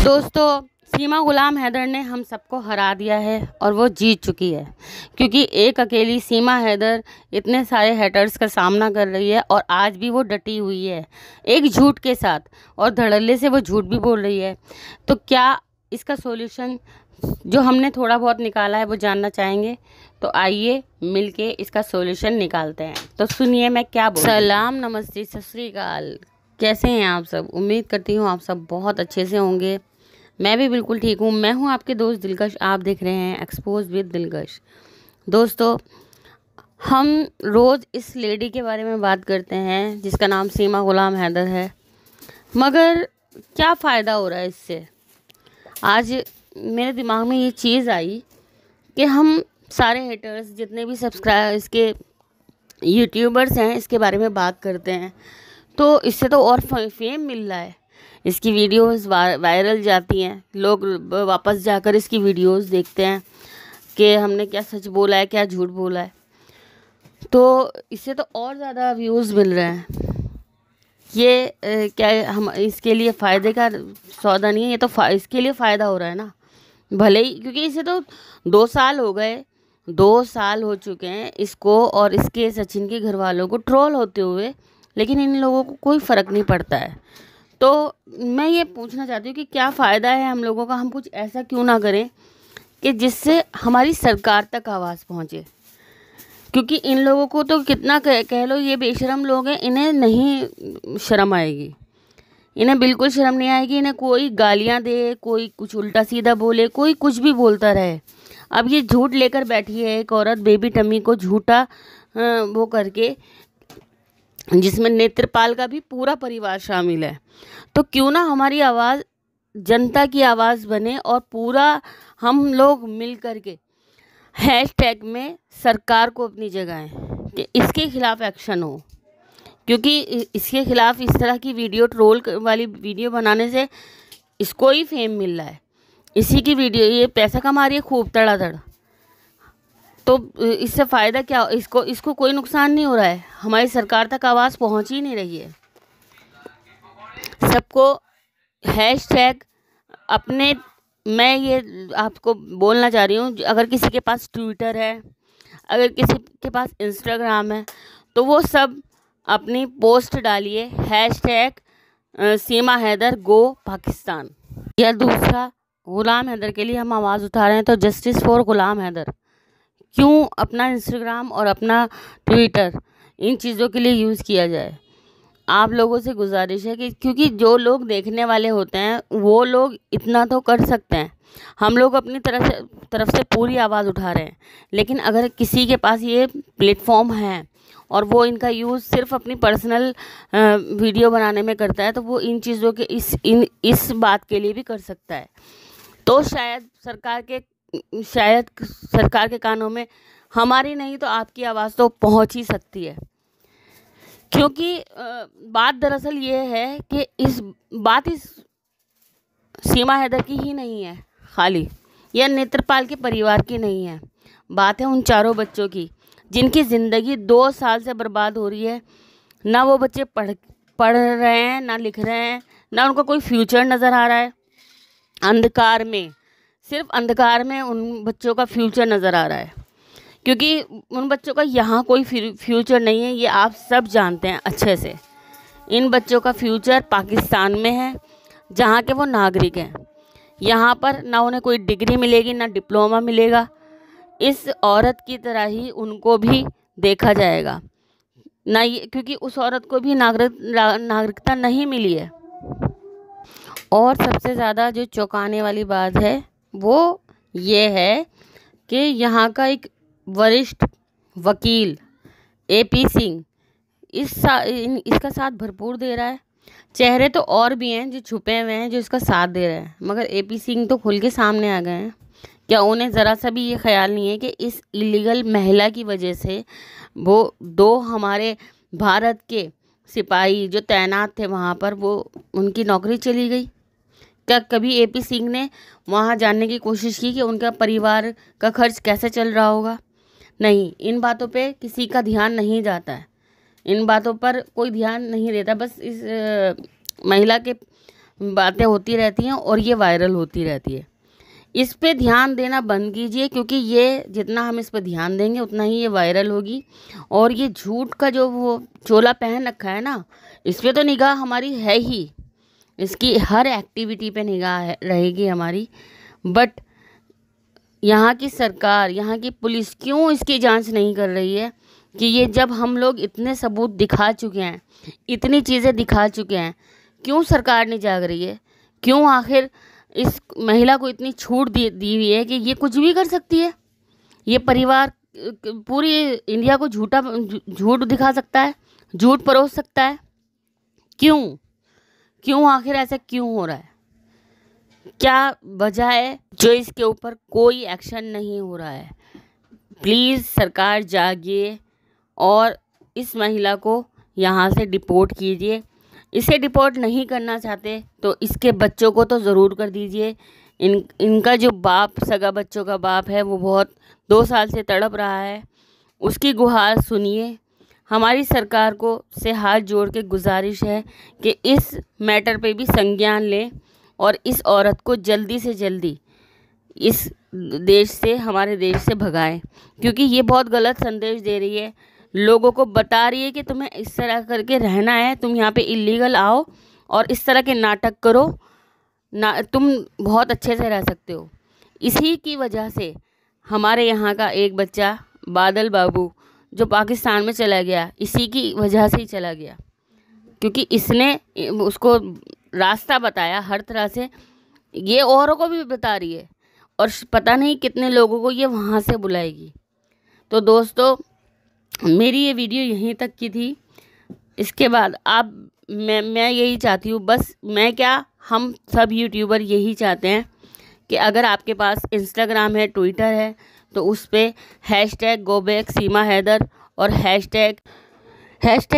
दोस्तों, सीमा गुलाम हैदर ने हम सबको हरा दिया है और वो जीत चुकी है, क्योंकि एक अकेली सीमा हैदर इतने सारे हेटर्स का सामना कर रही है और आज भी वो डटी हुई है एक झूठ के साथ, और धड़ल्ले से वो झूठ भी बोल रही है। तो क्या इसका सॉल्यूशन जो हमने थोड़ा बहुत निकाला है वो जानना चाहेंगे, तो आइए मिलके इसका सॉल्यूशन निकालते हैं। तो सुनिए मैं क्या बोल। सलाम, नमस्ते, सत श्री अकाल। कैसे हैं आप सब? उम्मीद करती हूँ आप सब बहुत अच्छे से होंगे। मैं भी बिल्कुल ठीक हूँ। मैं हूँ आपके दोस्त दिलकश। आप देख रहे हैं एक्सपोज विद दिलकश। दोस्तों, हम रोज़ इस लेडी के बारे में बात करते हैं जिसका नाम सीमा गुलाम हैदर है, मगर क्या फ़ायदा हो रहा है इससे? आज मेरे दिमाग में ये चीज़ आई कि हम सारे हेटर्स जितने भी सब्सक्राइब इसके यूट्यूबर्स हैं इसके बारे में बात करते हैं, तो इससे तो और फेम मिल रहा है। इसकी वीडियोस वायरल जाती हैं, लोग वापस जाकर इसकी वीडियोस देखते हैं कि हमने क्या सच बोला है, क्या झूठ बोला है। तो इससे तो और ज़्यादा व्यूज़ मिल रहे हैं। ये क्या हम इसके लिए फ़ायदे का सौदा नहीं है, ये तो इसके लिए फ़ायदा हो रहा है ना, भले ही, क्योंकि इसे तो 2 साल हो गए, 2 साल हो चुके हैं इसको और इसके सचिन के घर वालों को ट्रोल होते हुए, लेकिन इन लोगों को कोई फ़र्क नहीं पड़ता है। तो मैं ये पूछना चाहती हूँ कि क्या फ़ायदा है हम लोगों का? हम कुछ ऐसा क्यों ना करें कि जिससे हमारी सरकार तक आवाज़ पहुँचे, क्योंकि इन लोगों को तो कितना कह लो, ये बेशरम लोग हैं, इन्हें नहीं शर्म आएगी, इन्हें बिल्कुल शर्म नहीं आएगी। इन्हें कोई गालियाँ दे, कोई कुछ उल्टा सीधा बोले, कोई कुछ भी बोलता रहे। अब ये झूठ लेकर बैठी है एक औरत, बेबी टमी को झूठा वो करके, जिसमें नेत्रपाल का भी पूरा परिवार शामिल है। तो क्यों ना हमारी आवाज़ जनता की आवाज़ बने और पूरा हम लोग मिल कर के हैशटैग में सरकार को अपनी जगाएं कि इसके खिलाफ एक्शन हो, क्योंकि इसके खिलाफ इस तरह की वीडियो, ट्रोल वाली वीडियो बनाने से इसको ही फेम मिल रहा है, इसी की वीडियो, ये पैसा कमा रही है खूब तड़ातड़। तो इससे फ़ायदा क्या? इसको कोई नुकसान नहीं हो रहा है, हमारी सरकार तक आवाज़ पहुंच ही नहीं रही है। सबको हैशटैग अपने, मैं ये आपको बोलना चाह रही हूँ, अगर किसी के पास ट्विटर है, अगर किसी के पास इंस्टाग्राम है, तो वो सब अपनी पोस्ट डालिए हैशटैग सीमा हैदर गो पाकिस्तान। या दूसरा, गुलाम हैदर के लिए हम आवाज़ उठा रहे हैं तो जस्टिस फॉर गुलाम हैदर। क्यों अपना इंस्टाग्राम और अपना ट्विटर इन चीज़ों के लिए यूज़ किया जाए? आप लोगों से गुजारिश है कि, क्योंकि जो लोग देखने वाले होते हैं वो लोग इतना तो कर सकते हैं, हम लोग अपनी तरफ से पूरी आवाज़ उठा रहे हैं, लेकिन अगर किसी के पास ये प्लेटफॉर्म है और वो इनका यूज़ सिर्फ अपनी पर्सनल वीडियो बनाने में करता है, तो वो इन चीज़ों के इस बात के लिए भी कर सकता है। तो शायद सरकार के कानों में हमारी नहीं तो आपकी आवाज़ तो पहुंच ही सकती है। क्योंकि बात दरअसल ये है कि इस सीमा हैदर की ही नहीं है खाली, या नेत्रपाल के परिवार की नहीं है, बात है उन चारों बच्चों की जिनकी ज़िंदगी 2 साल से बर्बाद हो रही है। ना वो बच्चे पढ़ रहे हैं, ना लिख रहे हैं, ना उनको कोई फ्यूचर नज़र आ रहा है। अंधकार में, सिर्फ अंधकार में उन बच्चों का फ्यूचर नज़र आ रहा है, क्योंकि उन बच्चों का यहाँ कोई फ्यूचर नहीं है, ये आप सब जानते हैं अच्छे से। इन बच्चों का फ्यूचर पाकिस्तान में है, जहाँ के वो नागरिक हैं। यहाँ पर ना उन्हें कोई डिग्री मिलेगी, ना डिप्लोमा मिलेगा। इस औरत की तरह ही उनको भी देखा जाएगा ना, ये क्योंकि उस औरत को भी नागरिकता नहीं मिली है। और सबसे ज़्यादा जो चौंकाने वाली बात है वो ये है कि यहाँ का एक वरिष्ठ वकील AP सिंह इसका साथ भरपूर दे रहा है। चेहरे तो और भी हैं जो छुपे हुए हैं जो इसका साथ दे रहे हैं, मगर AP सिंह तो खुल के सामने आ गए हैं। क्या उन्हें ज़रा सा भी ये ख्याल नहीं है कि इस इलीगल महिला की वजह से वो 2 हमारे भारत के सिपाही जो तैनात थे वहाँ पर, वो उनकी नौकरी चली गई? क्या कभी AP सिंह ने वहाँ जानने की कोशिश की कि उनका परिवार का खर्च कैसे चल रहा होगा? नहीं, इन बातों पे किसी का ध्यान नहीं जाता है, इन बातों पर कोई ध्यान नहीं देता। बस इस महिला के बातें होती रहती हैं और ये वायरल होती रहती है। इस पे ध्यान देना बंद कीजिए, क्योंकि ये जितना हम इस पर ध्यान देंगे उतना ही ये वायरल होगी। और ये झूठ का जो वो चोला पहन रखा है ना, इस पर तो निगाह हमारी है ही, इसकी हर एक्टिविटी पे निगाह रहेगी हमारी। बट यहाँ की सरकार, यहाँ की पुलिस क्यों इसकी जांच नहीं कर रही है कि ये जब हम लोग इतने सबूत दिखा चुके हैं, इतनी चीज़ें दिखा चुके हैं, क्यों सरकार नहीं जाग रही है? क्यों आखिर इस महिला को इतनी छूट दी हुई है कि ये कुछ भी कर सकती है? ये परिवार पूरी इंडिया को झूठ दिखा सकता है, झूठ परोस सकता है। क्यों आखिर ऐसा क्यों हो रहा है? क्या वजह है जो इसके ऊपर कोई एक्शन नहीं हो रहा है? प्लीज़ सरकार जागिए और इस महिला को यहाँ से डिपोर्ट कीजिए। इसे डिपोर्ट नहीं करना चाहते तो इसके बच्चों को तो ज़रूर कर दीजिए। इनका जो बाप, सगा बच्चों का बाप है, वो बहुत 2 साल से तड़प रहा है, उसकी गुहार सुनिए। हमारी सरकार को से हाथ जोड़ के गुजारिश है कि इस मैटर पे भी संज्ञान लें और इस औरत को जल्दी से जल्दी इस देश से, हमारे देश से भगाएं, क्योंकि ये बहुत गलत संदेश दे रही है। लोगों को बता रही है कि तुम्हें इस तरह करके रहना है, तुम यहाँ पे इलीगल आओ और इस तरह के नाटक करो ना, तुम बहुत अच्छे से रह सकते हो। इसी की वजह से हमारे यहाँ का एक बच्चा बादल बाबू जो पाकिस्तान में चला गया, इसी की वजह से ही चला गया, क्योंकि इसने उसको रास्ता बताया हर तरह से। ये औरों को भी बता रही है और पता नहीं कितने लोगों को ये वहाँ से बुलाएगी। तो दोस्तों, मेरी ये वीडियो यहीं तक की थी। इसके बाद मैं यही चाहती हूँ, बस मैं क्या, हम सब यूट्यूबर यही चाहते हैं कि अगर आपके पास इंस्टाग्राम है, ट्विटर है, तो उस पर #GoBackSeemaHaider और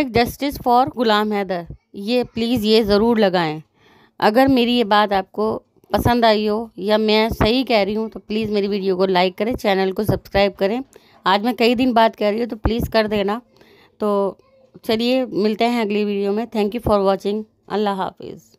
#जस्टिस फॉर गुलाम हैदर, ये प्लीज़ ये ज़रूर लगाएं। अगर मेरी ये बात आपको पसंद आई हो या मैं सही कह रही हूँ तो प्लीज़ मेरी वीडियो को लाइक करें, चैनल को सब्सक्राइब करें। आज मैं कई दिन बाद कह रही हूँ तो प्लीज़ कर देना। तो चलिए मिलते हैं अगली वीडियो में। Thank you for watching. अल्लाह हाफिज़।